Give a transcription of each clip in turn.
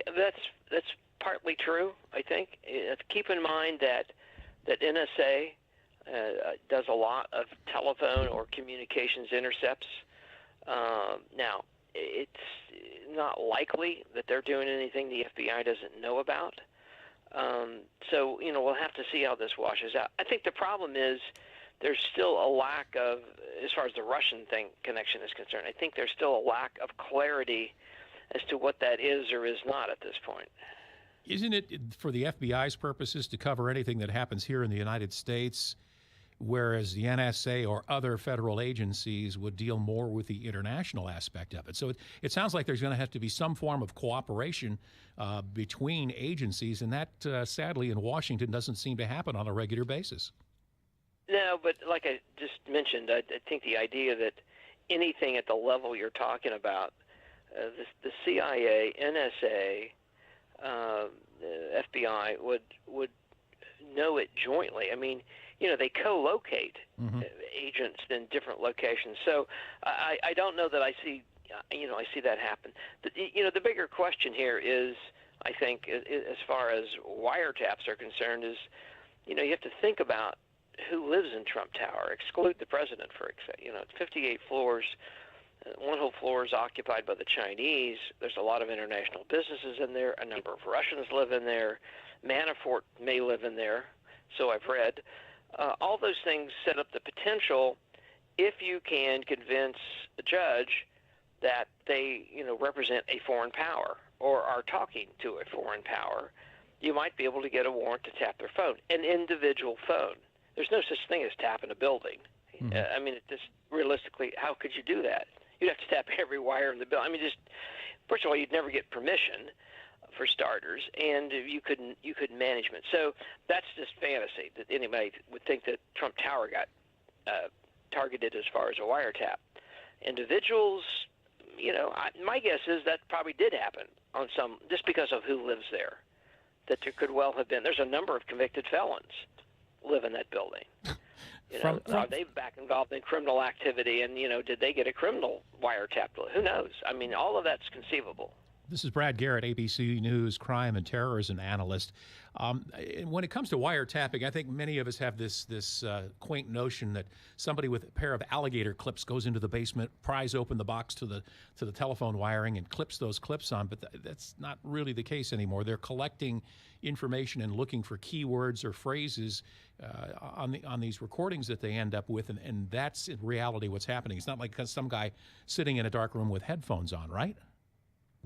That's partly true, I think. Keep in mind that NSA does a lot of telephone or communications intercepts. Now, it's not likely that they're doing anything the FBI doesn't know about. So, we'll have to see how this washes out. I think the problem is there's still a lack of, as far as the Russian connection is concerned, I think there's still a lack of clarity as to what that is or is not at this point. Isn't it for the FBI's purposes to cover anything that happens here in the United States, whereas the NSA or other federal agencies would deal more with the international aspect of it? So it sounds like there's going to have to be some form of cooperation between agencies, and that, sadly, in Washington doesn't seem to happen on a regular basis. No, but like I just mentioned, I think the idea that anything at the level you're talking about, the CIA, NSA, FBI would know it jointly. I mean, they co-locate agents in different locations. So I don't know that I see that happen. The bigger question here is, I think, as far as wiretaps are concerned, is, you have to think about who lives in Trump Tower. Exclude the president, for example. It's 58 floors. One whole floor is occupied by the Chinese. There's a lot of international businesses in there. A number of Russians live in there. Manafort may live in there, so I've read. All those things set up the potential, if you can convince a judge that they, represent a foreign power or are talking to a foreign power, you might be able to get a warrant to tap their phone, an individual phone. There's no such thing as tapping a building. I mean, realistically, how could you do that? You'd have to tap every wire in the building. I mean, first of all, you'd never get permission, for starters, and you couldn't management. So that's just fantasy that anybody would think that Trump Tower got targeted as far as a wiretap. Individuals, my guess is that probably did happen on some, just because of who lives there. That there could well have been. There's a number of convicted felons live in that building. Are they back involved in criminal activity? And, did they get a criminal wiretap? Who knows? I mean, all of that's conceivable. This is Brad Garrett, ABC News crime and terrorism analyst. When it comes to wiretapping, I think many of us have this quaint notion that somebody with a pair of alligator clips goes into the basement, pries open the box to the telephone wiring, and clips those clips on. But that's not really the case anymore. They're collecting information and looking for keywords or phrases on these recordings that they end up with, and that's in reality what's happening. It's not like some guy sitting in a dark room with headphones on, right?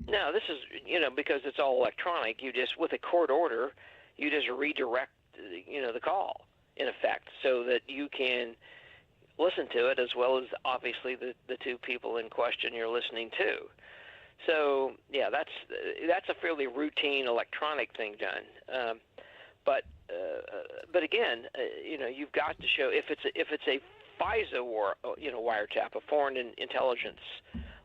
No, this is, because it's all electronic, you just, with a court order, you just redirect, the call, in effect, so that you can listen to it as well as, obviously, the two people in question you're listening to. So, yeah, that's a fairly routine electronic thing done. But again, you've got to show, if it's a FISA wiretap, a foreign intelligence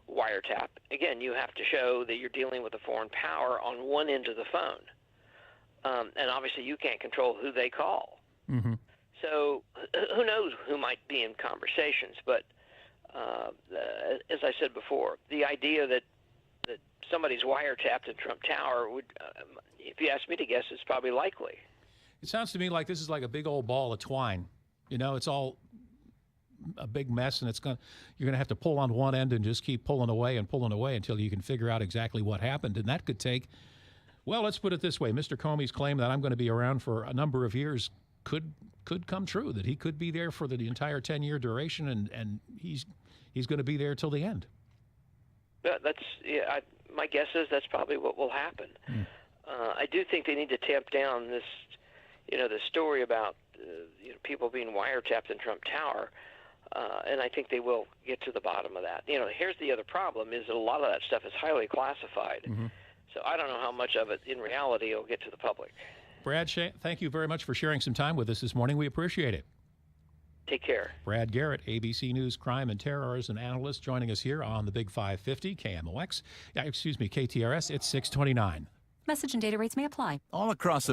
wiretap, again, you have to show that you're dealing with a foreign power on one end of the phone. And obviously you can't control who they call. Mm-hmm. So who knows who might be in conversations. But as I said before, the idea that somebody's wiretapped in Trump Tower would, if you ask me to guess, is probably likely. It sounds to me like this is like a big old ball of twine. It's all a big mess, and you're going to have to pull on one end and just keep pulling away until you can figure out exactly what happened. And that could take, well, let's put it this way. Mr. Comey's claim that I'm going to be around for a number of years could come true, that he could be there for the entire 10-year duration, and he's going to be there till the end. My guess is that's probably what will happen. I do think they need to tamp down this, the story about people being wiretapped in Trump Tower. And I think they will get to the bottom of that. Here's the other problem, is that a lot of that stuff is highly classified. Mm-hmm. So I don't know how much of it in reality will get to the public. Brad, thank you very much for sharing some time with us this morning. We appreciate it. Take care. Brad Garrett, ABC News crime and terrorism analyst, joining us here on the Big 550 KTRS. It's 629. Message and data rates may apply. All across